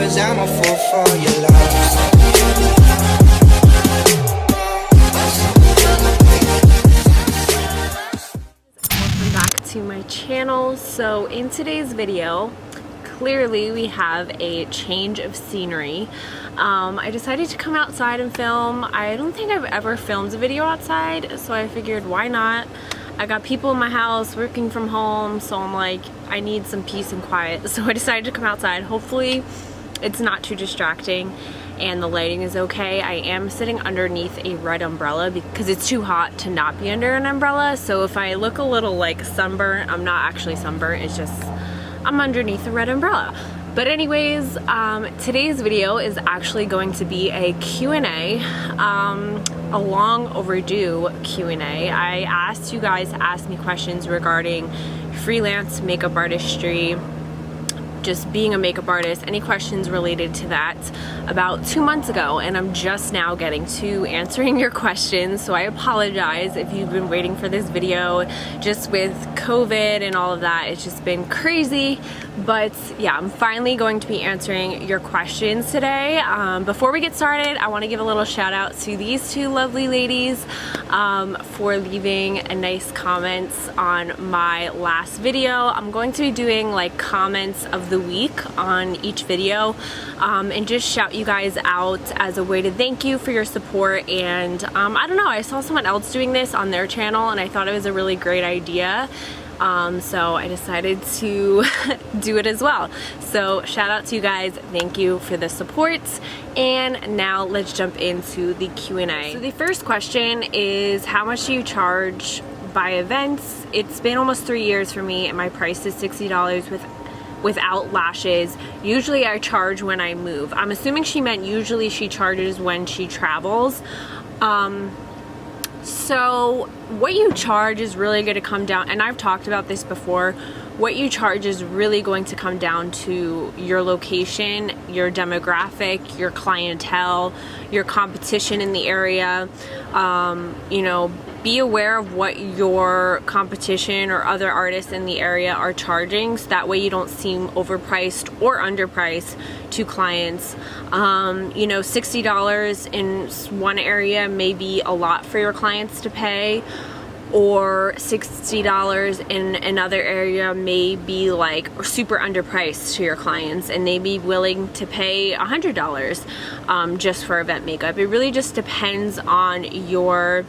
'cause I'm a fool for your love. Welcome back to my channel. So in today's video, clearly we have a change of scenery. I decided to come outside and film. I don't think I've ever filmed a video outside, so I figured why not. I got people in my house working from home, so I'm like, I need some peace and quiet. So I decided to come outside. Hopefully it's not too distracting and the lighting is okay. I am sitting underneath a red umbrella because it's too hot to not be under an umbrella. So if I look a little like sunburnt, I'm not actually sunburnt, it's just I'm underneath a red umbrella. But anyways, today's video is actually going to be a Q&A, a long overdue Q&A. I asked you guys to ask me questions regarding freelance makeup artistry, just being a makeup artist, any questions related to that about 2 months ago, and I'm just now getting to answering your questions, so I apologize if you've been waiting for this video. Just with COVID and all of that, it's just been crazy, but yeah, I'm finally going to be answering your questions today. Before we get started, I want to give a little shout out to these two lovely ladies for leaving a nice comments on my last video. I'm going to be doing like comments of the week on each video, and just shout you guys out as a way to thank you for your support. And I don't know, I saw someone else doing this on their channel and I thought it was a really great idea, so I decided to do it as well. So shout out to you guys, thank you for the support. And now let's jump into the Q&A. So the first question is, how much do you charge by events? It's been almost 3 years for me and my price is $60 without lashes. Usually I charge when I move. I'm assuming she meant usually she charges when she travels. So what you charge is really going to come down, and I've talked about this before, what you charge is really going to come down to your location, your demographic, your clientele, your competition in the area. You know, be aware of what your competition or other artists in the area are charging, so that way you don't seem overpriced or underpriced to clients. You know, $60 in one area may be a lot for your clients to pay, or $60 in another area may be like super underpriced to your clients and they be willing to pay $100 just for event makeup. It really just depends on your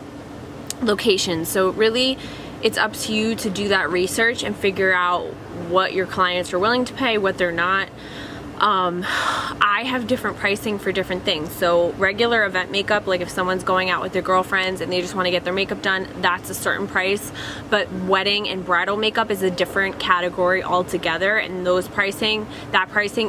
location. So really it's up to you to do that research and figure out what your clients are willing to pay, what they're not. I have different pricing for different things. So regular event makeup, like if someone's going out with their girlfriends and they just want to get their makeup done, that's a certain price. But wedding and bridal makeup is a different category altogether, and that pricing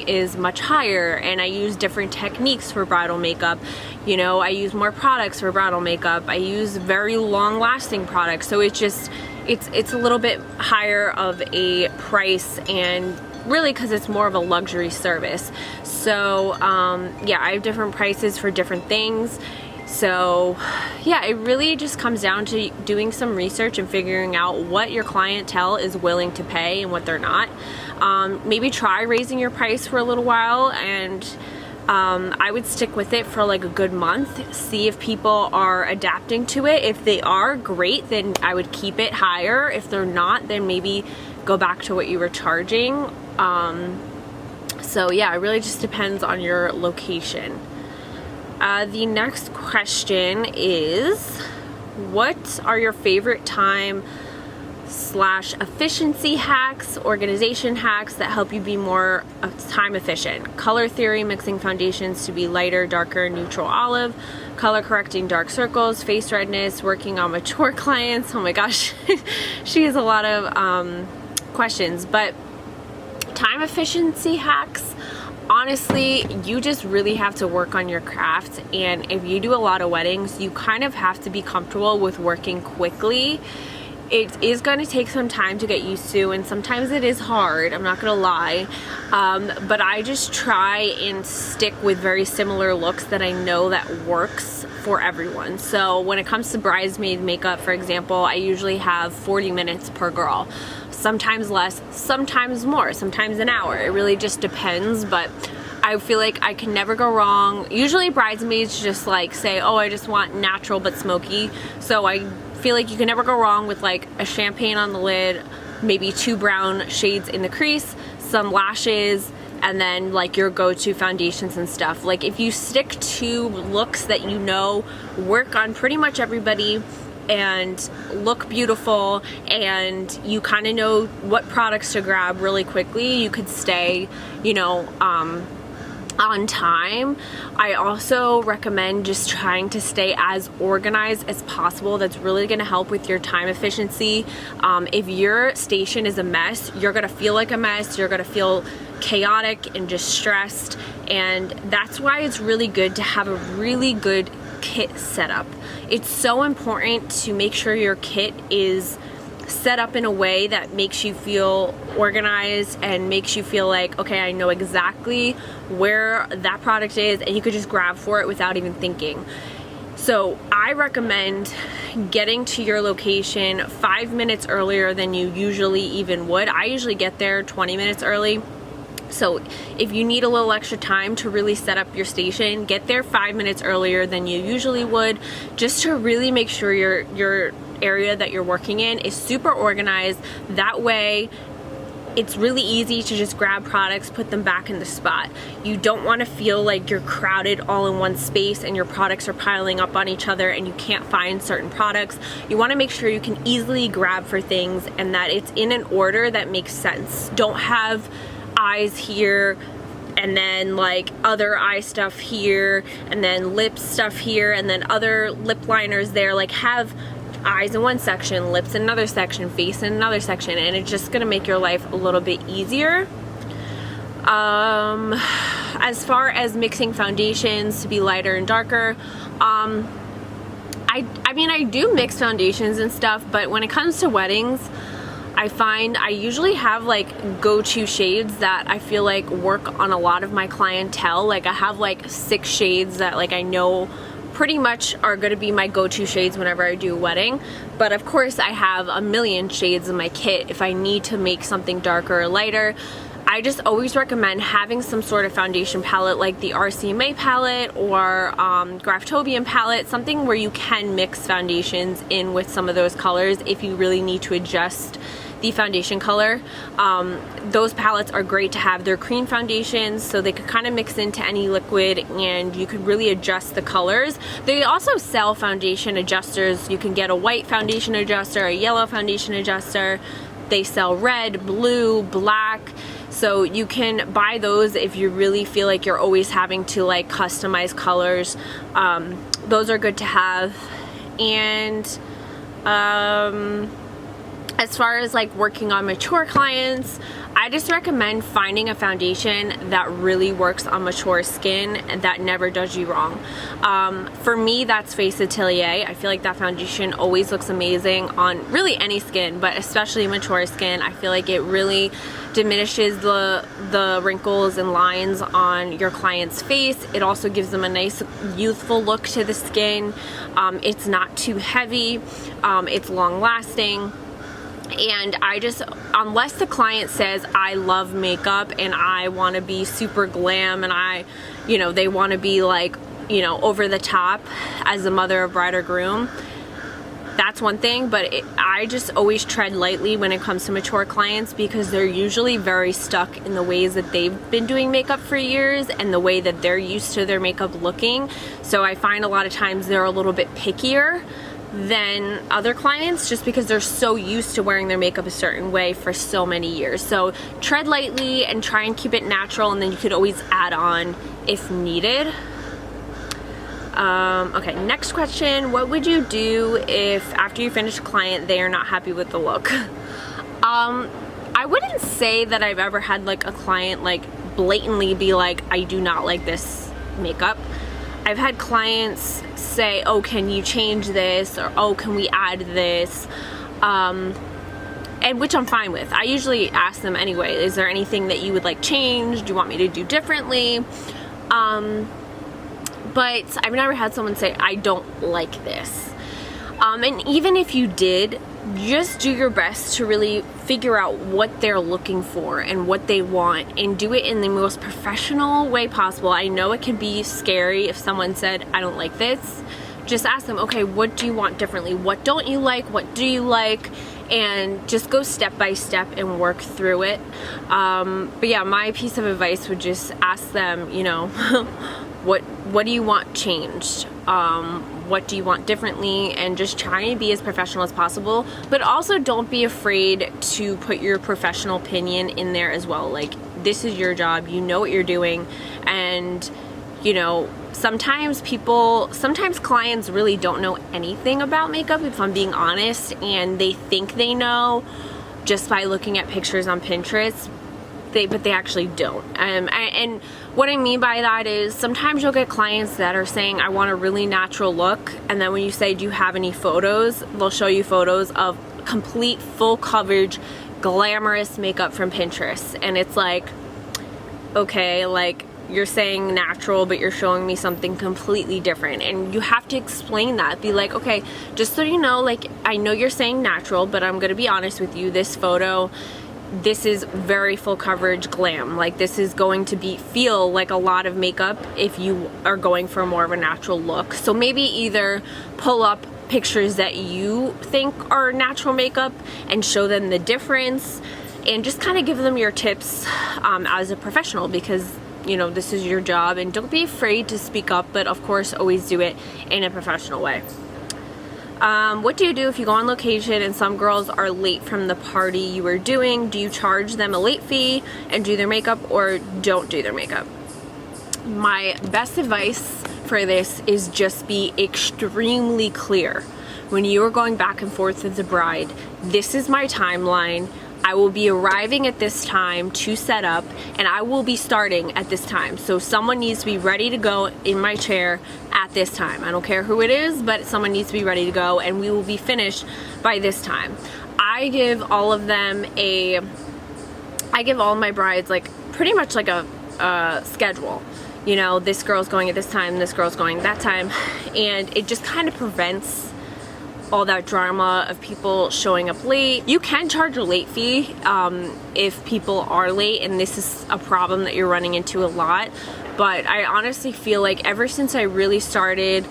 is much higher. And I use different techniques for bridal makeup. You know, I use more products for bridal makeup. I use very long lasting products. So it's just, it's a little bit higher of a price, and really because it's more of a luxury service. So yeah, I have different prices for different things. So yeah, it really just comes down to doing some research and figuring out what your clientele is willing to pay and what they're not. Maybe try raising your price for a little while, and I would stick with it for like a good month, see if people are adapting to it. If they are, great, then I would keep it higher. If they're not, then maybe go back to what you were charging. So yeah, it really just depends on your location. The next question is, what are your favorite time/efficiency hacks, organization hacks that help you be more time efficient? Color theory, mixing foundations to be lighter, darker, neutral, olive, color correcting dark circles, face redness, working on mature clients. Oh my gosh, she has a lot of questions. But time efficiency hacks, honestly, you just really have to work on your craft. And if you do a lot of weddings, you kind of have to be comfortable with working quickly. It is going to take some time to get used to, and sometimes it is hard, I'm not gonna lie, but I just try and stick with very similar looks that I know that works for everyone. So when it comes to bridesmaid makeup, for example, I usually have 40 minutes per girl. Sometimes less, sometimes more, sometimes an hour. It really just depends, but I feel like I can never go wrong. Usually bridesmaids just like say, oh, I just want natural but smoky. So I feel like you can never go wrong with like a champagne on the lid, maybe 2 brown shades in the crease, some lashes, and then like your go-to foundations and stuff. Like if you stick to looks that you know work on pretty much everybody and look beautiful, and you kind of know what products to grab really quickly, you could stay, you know, on time. I also recommend just trying to stay as organized as possible. That's really going to help with your time efficiency. If your station is a mess, you're going to feel like a mess. You're going to feel chaotic and just stressed, and that's why it's really good to have a really good kit setup. It's so important to make sure your kit is set up in a way that makes you feel organized and makes you feel like, okay, I know exactly where that product is, and you could just grab for it without even thinking. So I recommend getting to your location 5 minutes earlier than you usually even would. I usually get there 20 minutes early. So if you need a little extra time to really set up your station, get there 5 minutes earlier than you usually would, just to really make sure your area that you're working in is super organized. That way it's really easy to just grab products, put them back in the spot. You don't want to feel like you're crowded all in one space and your products are piling up on each other and you can't find certain products. You want to make sure you can easily grab for things and that it's in an order that makes sense. Don't have eyes here and then like other eye stuff here and then lip stuff here and then other lip liners there. Like have eyes in one section, lips in another section, face in another section, and it's just gonna make your life a little bit easier. As far as mixing foundations to be lighter and darker, I mean I do mix foundations and stuff, but when it comes to weddings, I find I usually have like go-to shades that I feel like work on a lot of my clientele. Like I have like 6 shades that like I know pretty much are going to be my go-to shades whenever I do a wedding. But of course I have a million shades in my kit if I need to make something darker or lighter. I just always recommend having some sort of foundation palette like the RCMA palette or Graftobian palette, something where you can mix foundations in with some of those colors if you really need to adjust the foundation color. Those palettes are great to have. They're cream foundations, so they could kind of mix into any liquid and you could really adjust the colors. They also sell foundation adjusters. You can get a white foundation adjuster, a yellow foundation adjuster. They sell red, blue, black. So you can buy those if you really feel like you're always having to like customize colors. Those are good to have. And as far as like working on mature clients, I just recommend finding a foundation that really works on mature skin and that never does you wrong. For me, that's Face Atelier. I feel like that foundation always looks amazing on really any skin, but especially mature skin. I feel like it really diminishes the wrinkles and lines on your client's face. It also gives them a nice youthful look to the skin. It's not too heavy. It's long lasting. And I just, unless the client says I love makeup and I want to be super glam and they want to be like, over the top as a mother of bride or groom, that's one thing. But I just always tread lightly when it comes to mature clients because they're usually very stuck in the ways that they've been doing makeup for years and the way that they're used to their makeup looking. So I find a lot of times they're a little bit pickier than other clients just because they're so used to wearing their makeup a certain way for so many years. So tread lightly and try and keep it natural, and then you could always add on if needed. Okay, next question. What would you do if after you finish a client they are not happy with the look? I wouldn't say that I've ever had like a client like blatantly be like, I do not like this makeup. I've had clients say, oh, can you change this? Or, oh, can we add this? And which I'm fine with. I usually ask them anyway, is there anything that you would like change? Do you want me to do differently? But I've never had someone say, I don't like this. And even if you did just do your best to really figure out what they're looking for and what they want, and do it in the most professional way possible. I know it can be scary if someone said, I don't like this. Just ask them, okay, what do you want differently? What don't you like? What do you like? And just go step by step and work through it. But yeah, my piece of advice would just ask them, you know, what do you want changed? What do you want differently? And just try and be as professional as possible. But also don't be afraid to put your professional opinion in there as well. Like, this is your job, you know what you're doing, and you know, sometimes clients really don't know anything about makeup, if I'm being honest, and they think they know just by looking at pictures on Pinterest, but they actually don't. And what I mean by that is sometimes you'll get clients that are saying, I want a really natural look, and then when you say, do you have any photos, they'll show you photos of complete full coverage glamorous makeup from Pinterest, and it's like, okay, like, you're saying natural, but you're showing me something completely different. And you have to explain that. Be like, okay, just so you know, like, I know you're saying natural, but I'm gonna be honest with you, this photo, this is very full coverage glam. Like, this is going to feel like a lot of makeup if you are going for more of a natural look. So maybe either pull up pictures that you think are natural makeup and show them the difference, and just kind of give them your tips as a professional, because you know, this is your job, and don't be afraid to speak up, but of course always do it in a professional way. What do you do if you go on location and some girls are late from the party you were doing? Do you charge them a late fee and do their makeup, or don't do their makeup? My best advice for this is just be extremely clear. When you are going back and forth with the bride, this is my timeline. I will be arriving at this time to set up, and I will be starting at this time. So someone needs to be ready to go in my chair at this time. I don't care who it is, but someone needs to be ready to go, and we will be finished by this time. I give all of my brides like pretty much like a schedule. You know, this girl's going at this time, this girl's going that time, and it just kind of prevents all that drama of people showing up late. You can charge a late fee if people are late, and this is a problem that you're running into a lot. But I honestly feel like ever since I really started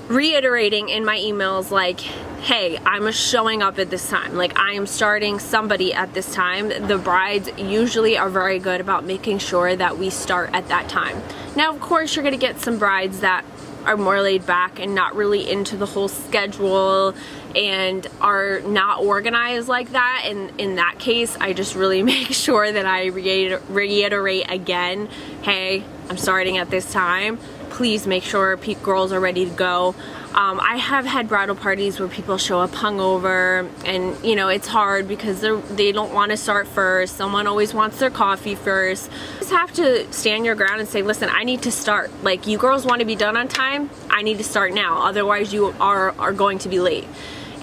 reiterating in my emails, like, hey, I'm showing up at this time, like I am starting somebody at this time, the brides usually are very good about making sure that we start at that time. Now, of course, you're gonna get some brides that are more laid back and not really into the whole schedule and are not organized like that, and in that case I just really make sure that I reiterate again, hey, I'm starting at this time, please make sure girls are ready to go. I have had bridal parties where people show up hungover, and you know, it's hard because they don't want to start first. Someone always wants their coffee first. You just have to stand your ground and say, listen, I need to start. Like, you girls want to be done on time, I need to start now, otherwise you are going to be late.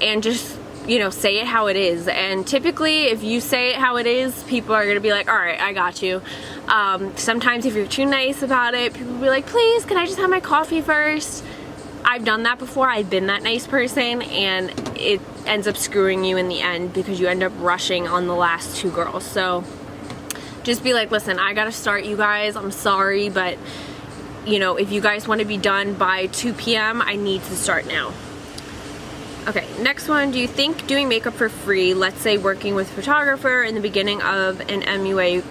And just, you know, say it how it is. And typically if you say it how it is, people are gonna be like, all right, I got you. Sometimes if you're too nice about it, people will be like, please, can I just have my coffee first? I've done that before. I've been that nice person, and it ends up screwing you in the end because you end up rushing on the last two girls. So just be like, listen, I gotta start, you guys, I'm sorry, but you know, if you guys want to be done by 2 p.m. I need to start now. Okay, next one. Do you think doing makeup for free, let's say working with a photographer in the beginning of an MUA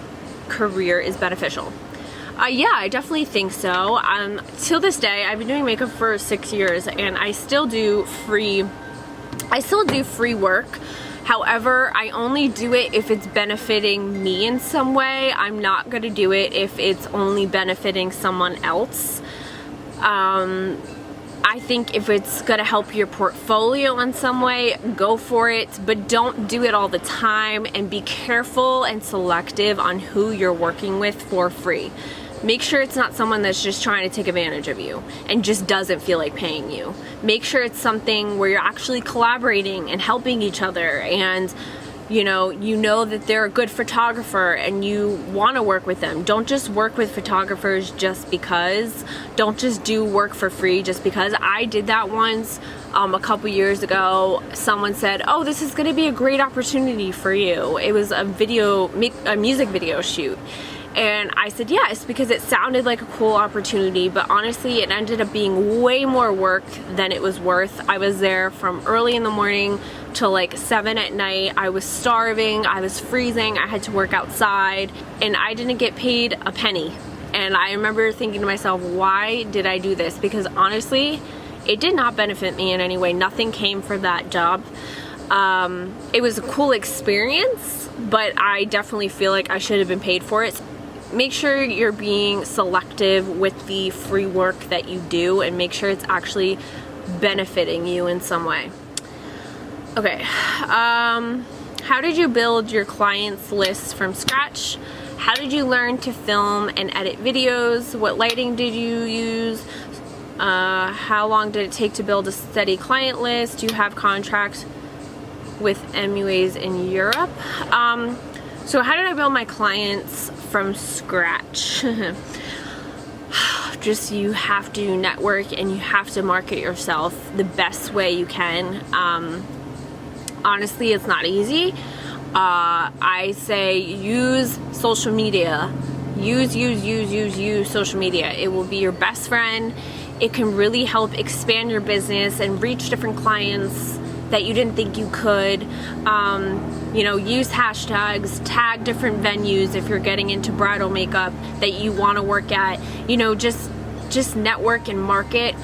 career, is beneficial? Yeah, I definitely think so. Till this day, I've been doing makeup for 6 years, and I still do free work. However, I only do it if it's benefiting me in some way. I'm not gonna do it if it's only benefiting someone else. I think if it's gonna help your portfolio in some way, go for it, but don't do it all the time, and be careful and selective on who you're working with for free. Make sure it's not someone that's just trying to take advantage of you and just doesn't feel like paying you. Make sure it's something where you're actually collaborating and helping each other, and you know that they're a good photographer and you want to work with them. Don't just work with photographers just because. Don't just do work for free just because. I did that once a couple years ago. Someone said, oh, this is going to be a great opportunity for you. It was a music video shoot. And I said yes, because it sounded like a cool opportunity, but honestly it ended up being way more work than it was worth. I was there from early in the morning till like 7 at night. I was starving, I was freezing, I had to work outside, and I didn't get paid a penny. And I remember thinking to myself, why did I do this? Because honestly, it did not benefit me in any way. Nothing came for that job. It was a cool experience, but I definitely feel like I should have been paid for it. Make sure you're being selective with the free work that you do, and make sure it's actually benefiting you in some way. Okay, how did you build your clients list from scratch? How did you learn to film and edit videos? What lighting did you use? How long did it take to build a steady client list? Do you have contracts with MUAs in Europe? So how did I build my clients from scratch? Just, you have to network and you have to market yourself the best way you can. Honestly, it's not easy. I say use social media. Use social media. It will be your best friend. It can really help expand your business and reach different clients that you didn't think you could. Use hashtags, tag different venues if you're getting into bridal makeup that you want to work at. Just network and market.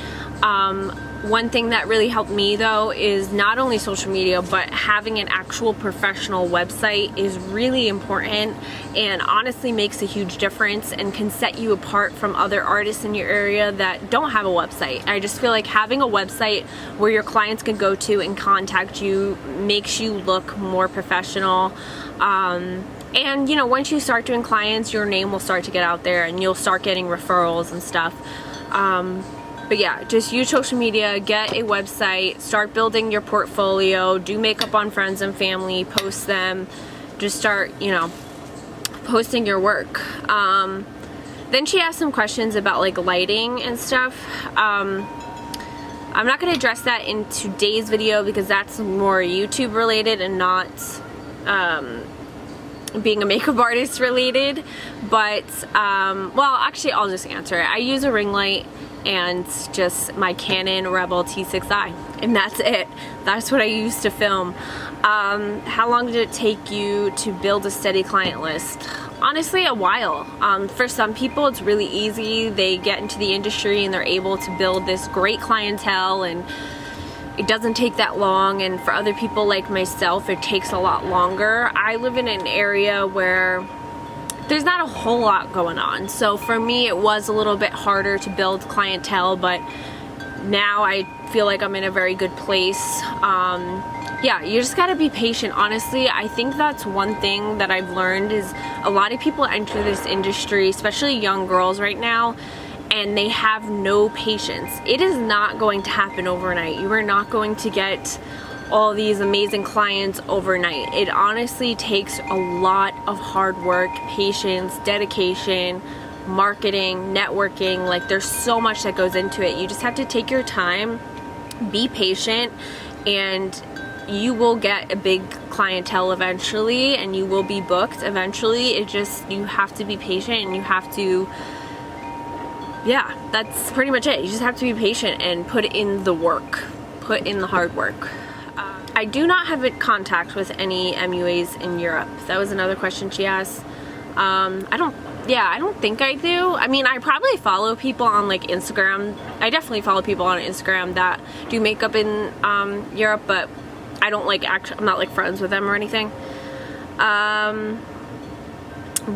One thing that really helped me though is not only social media, but having an actual professional website is really important and honestly makes a huge difference and can set you apart from other artists in your area that don't have a website. I just feel like having a website where your clients can go to and contact you makes you look more professional. And once you start doing clients, your name will start to get out there and you'll start getting referrals and stuff. But yeah, just use social media, get a website, start building your portfolio, do makeup on friends and family, post them, just start, posting your work. Then she asked some questions about like lighting and stuff. I'm not going to address that in today's video because that's more YouTube related and not being a makeup artist related. But, well, actually I'll just answer it. I use a ring light and just my Canon Rebel T6i, and that's it. That's what I use to film. How long did it take you to build a steady client list? Honestly, a while. For some people it's really easy. They get into the industry and they're able to build this great clientele and it doesn't take that long, and for other people like myself it takes a lot longer. I live in an area where there's not a whole lot going on, so for me it was a little bit harder to build clientele, but now I feel like I'm in a very good place. Yeah, you just gotta be patient. Honestly, I think that's one thing that I've learned is a lot of people enter this industry, especially young girls right now, and they have no patience. It is not going to happen overnight. You are not going to get all these amazing clients overnight. It honestly takes a lot of hard work, patience, dedication, marketing, networking. Like, there's so much that goes into it. You just have to take your time, be patient, and you will get a big clientele eventually and you will be booked eventually. It just, you have to be patient and you have to, yeah, that's pretty much it. You just have to be patient and put in the work, put in the hard work. I do not have a contact with any MUAs in Europe. That was another question she asked. I don't think I do. I mean, I probably follow people on like Instagram. I definitely follow people on Instagram that do makeup in Europe, but I don't like, I'm not like friends with them or anything.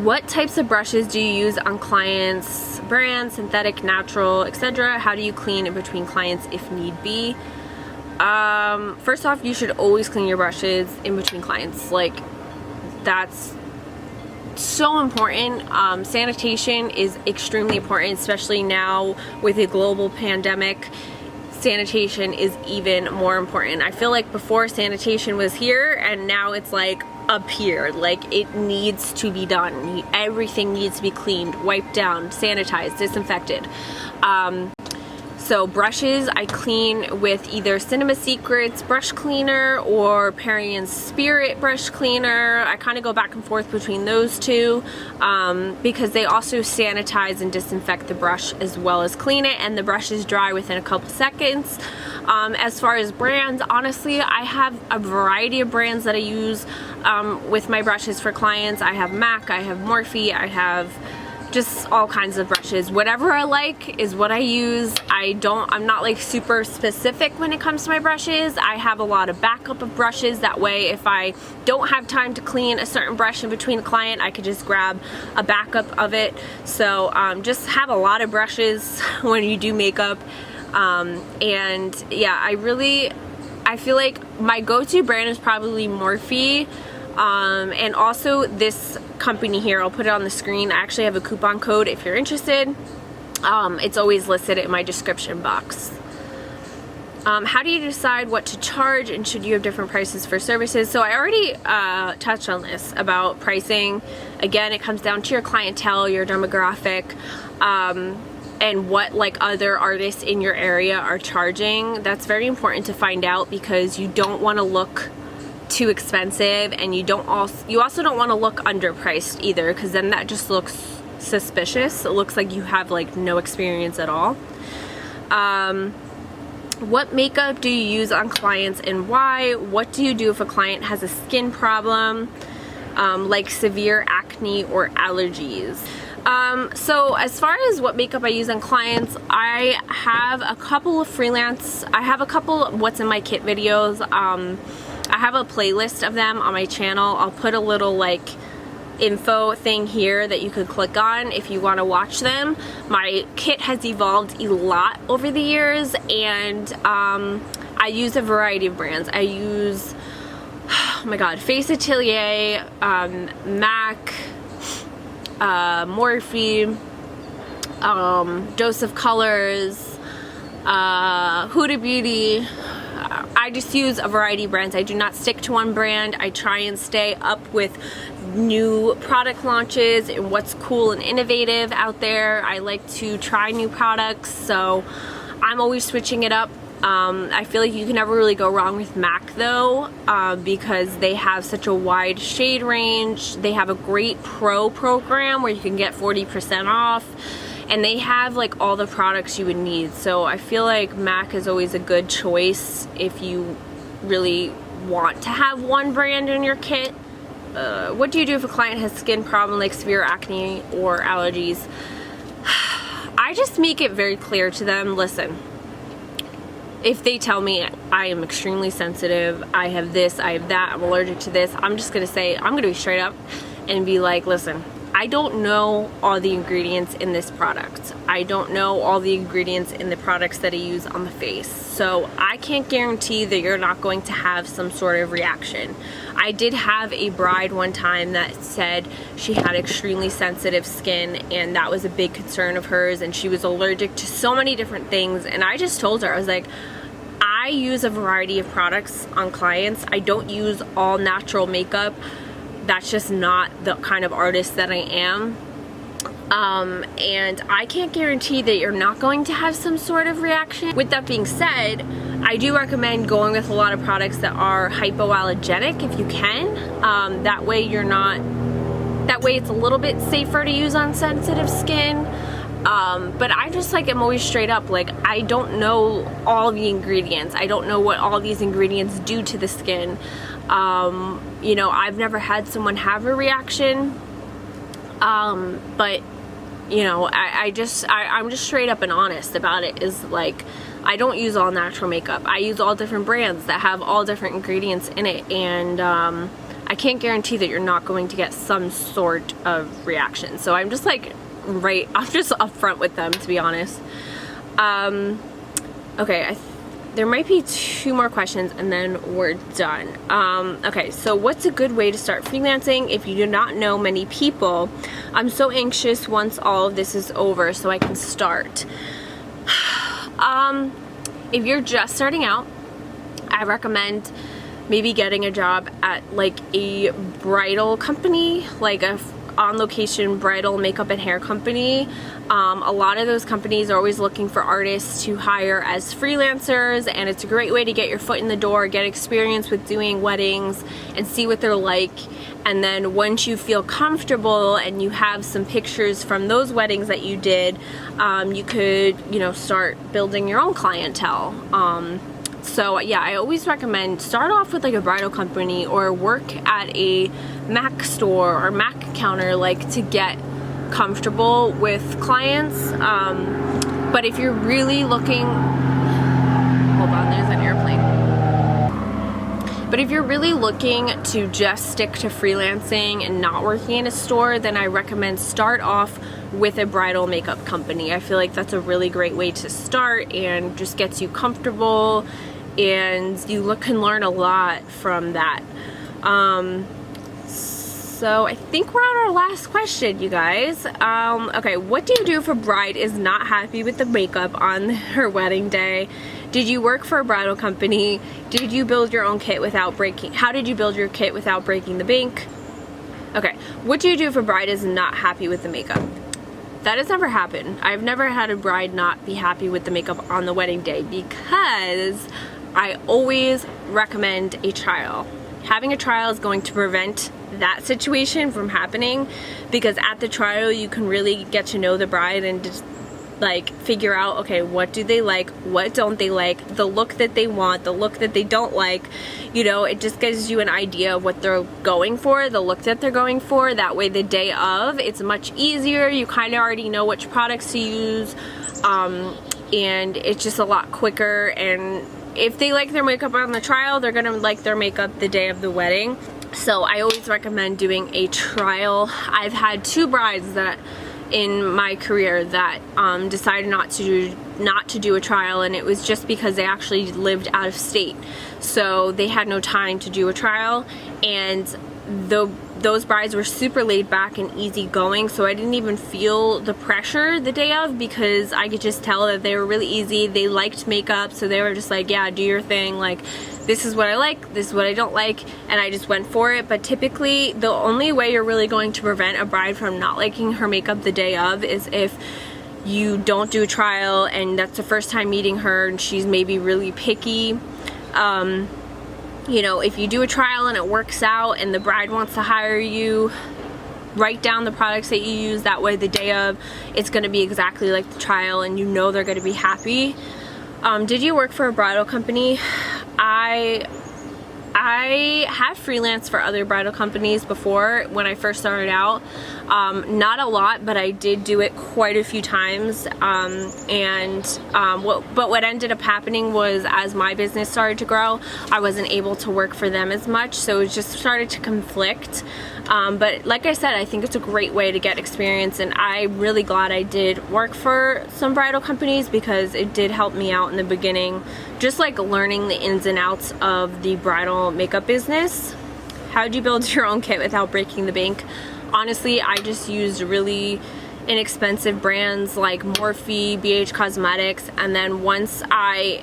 What types of brushes do you use on clients? Brand, synthetic, natural, etc. How do you clean in between clients if need be? First off, you should always clean your brushes in between clients. Like, that's so important. Sanitation is extremely important, especially now with a global pandemic. Sanitation is even more important. I feel like before sanitation was here and now it's like appear. Like, it needs to be done. Everything needs to be cleaned, wiped down, sanitized, disinfected. So brushes, I clean with either Cinema Secrets brush cleaner or Perrier Spirit brush cleaner. I kind of go back and forth between those two because they also sanitize and disinfect the brush as well as clean it, and the brush is dry within a couple seconds. As far as brands, honestly, I have a variety of brands that I use with my brushes for clients. I have MAC, I have Morphe, I have just all kinds of brushes. Whatever I like is what I use. I'm not like super specific when it comes to my brushes. I have a lot of backup of brushes. That way, if I don't have time to clean a certain brush in between a client, I could just grab a backup of it. So just have a lot of brushes when you do makeup. And yeah, I feel like my go-to brand is probably Morphe. And also this company here, I'll put it on the screen. I actually have a coupon code if you're interested. It's always listed in my description box. How do you decide what to charge, and should you have different prices for services? So I already touched on this about pricing. Again, it comes down to your clientele, your demographic, and what like other artists in your area are charging. That's very important to find out because you don't want to look too expensive, and you also don't want to look underpriced either, because then that just looks suspicious. It looks like you have like no experience at all. What makeup do you use on clients and why? What do you do if a client has a skin problem, like severe acne or allergies? So as far as what makeup I use on clients, I have a couple of freelance, I have a couple of what's in my kit videos. I have a playlist of them on my channel. I'll put a little like info thing here that you could click on if you want to watch them. My kit has evolved a lot over the years, and I use a variety of brands. I use, oh my god, Face Atelier, MAC, Morphe, Dose of Colors, Huda Beauty. I just use a variety of brands. I do not stick to one brand. I try and stay up with new product launches and what's cool and innovative out there. I like to try new products, so I'm always switching it up. I feel like you can never really go wrong with MAC though, because they have such a wide shade range. They have a great pro program where you can get 40% off. And they have like all the products you would need. So I feel like MAC is always a good choice if you really want to have one brand in your kit. What do you do if a client has skin problem like severe acne or allergies? I just make it very clear to them, listen, if they tell me I am extremely sensitive, I have this, I have that, I'm allergic to this, I'm just gonna say, I'm gonna be straight up and be like, listen, I don't know all the ingredients in this product. I don't know all the ingredients in the products that I use on the face. So I can't guarantee that you're not going to have some sort of reaction. I did have a bride one time that said she had extremely sensitive skin, and that was a big concern of hers, and she was allergic to so many different things. And I just told her, I was like, I use a variety of products on clients. I don't use all natural makeup. That's just not the kind of artist that I am. And I can't guarantee that you're not going to have some sort of reaction. With that being said, I do recommend going with a lot of products that are hypoallergenic if you can. That way it's a little bit safer to use on sensitive skin. But I just like, I'm always straight up, like, I don't know all the ingredients. I don't know what all these ingredients do to the skin. You know, I've never had someone have a reaction, but you know, I'm just straight up and honest about it, is like, I don't use all natural makeup. I use all different brands that have all different ingredients in it, and I can't guarantee that you're not going to get some sort of reaction. So I'm just like, I'm just upfront with them, to be honest. Okay, there might be 2 more questions and then we're done. Okay, so what's a good way to start freelancing if you do not know many people? I'm so anxious once all of this is over so I can start. If you're just starting out, I recommend maybe getting a job at like a bridal company, like a on-location bridal makeup and hair company. A lot of those companies are always looking for artists to hire as freelancers, and it's a great way to get your foot in the door, get experience with doing weddings and see what they're like. And then once you feel comfortable and you have some pictures from those weddings that you did, you could, you know, start building your own clientele. So yeah, I always recommend start off with like a bridal company or work at a Mac store or Mac counter, like, to get comfortable with clients. But if you're really looking, hold on, there's an airplane. But if you're really looking to just stick to freelancing and not working in a store, then I recommend start off with a bridal makeup company. I feel like that's a really great way to start and just gets you comfortable, and you can learn a lot from that. So I think we're on our last question, you guys. Okay, what do you do if a bride is not happy with the makeup on her wedding day? Did you work for a bridal company? Did you build your own kit without breaking? How did you build your kit without breaking the bank? Okay, what do you do if a bride is not happy with the makeup? That has never happened. I've never had a bride not be happy with the makeup on the wedding day, because I always recommend a trial. Having a trial is going to prevent that situation from happening, because at the trial you can really get to know the bride and just like figure out, okay, what do they like, what don't they like, the look that they want, the look that they don't like. You know, it just gives you an idea of what they're going for, the look that they're going for. That way the day of, it's much easier. You kind of already know which products to use, and it's just a lot quicker. And if they like their makeup on the trial, they're gonna like their makeup the day of the wedding. So I always recommend doing a trial. I've had 2 brides that in my career that decided not to do a trial, and it was just because they actually lived out of state, so they had no time to do a trial. And those brides were super laid back and easygoing, so I didn't even feel the pressure the day of, because I could just tell that they were really easy. They liked makeup, so they were just like, yeah, do your thing, like, this is what I like, this is what I don't like, and I just went for it. But typically the only way you're really going to prevent a bride from not liking her makeup the day of is if you don't do a trial and that's the first time meeting her and she's maybe really picky. You know, if you do a trial and it works out and the bride wants to hire you, write down the products that you use. That way the day of, it's going to be exactly like the trial and you know they're going to be happy. Did you work for a bridal company? I have freelanced for other bridal companies before when I first started out. Not a lot, but I did do it quite a few times. But what ended up happening was, as my business started to grow, I wasn't able to work for them as much, so it just started to conflict. But like I said, I think it's a great way to get experience, and I'm really glad I did work for some bridal companies, because it did help me out in the beginning, just like learning the ins and outs of the bridal makeup business. How'd you build your own kit without breaking the bank? Honestly, I just used really inexpensive brands like Morphe, BH Cosmetics, and then once I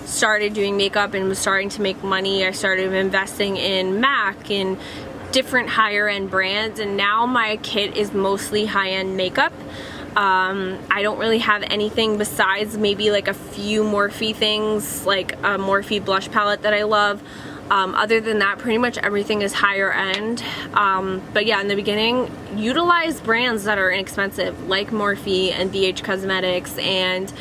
started doing makeup and was starting to make money, I started investing in MAC and different higher end brands, and now my kit is mostly high-end makeup. I don't really have anything besides maybe like a few Morphe things, like a Morphe blush palette that I love. Other than that, pretty much everything is higher end. But yeah, in the beginning, utilize brands that are inexpensive, like Morphe and BH Cosmetics, and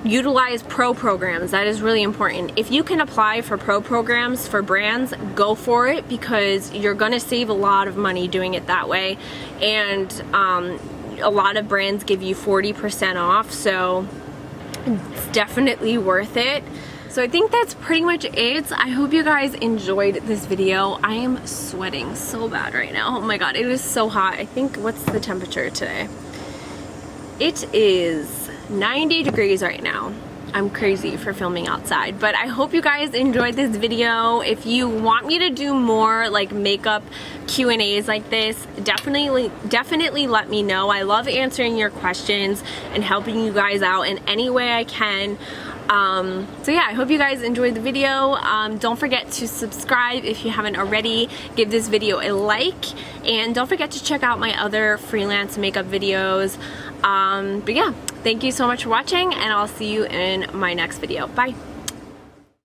utilize pro programs. That is really important. If you can apply for pro programs for brands, go for it, because you're gonna save a lot of money doing it that way. And a lot of brands give you 40% off, so it's definitely worth it. So I think that's pretty much it. I hope you guys enjoyed this video. I am sweating so bad right now. Oh my god, it is so hot. I think, what's the temperature today? It is 90 degrees right now. I'm crazy for filming outside, but I hope you guys enjoyed this video. If you want me to do more like makeup Q&As like this, definitely let me know. I love answering your questions and helping you guys out in any way I can. So yeah, I hope you guys enjoyed the video. Don't forget to subscribe if you haven't already. Give this video a like, and don't forget to check out my other freelance makeup videos. But yeah, thank you so much for watching, and I'll see you in my next video. Bye.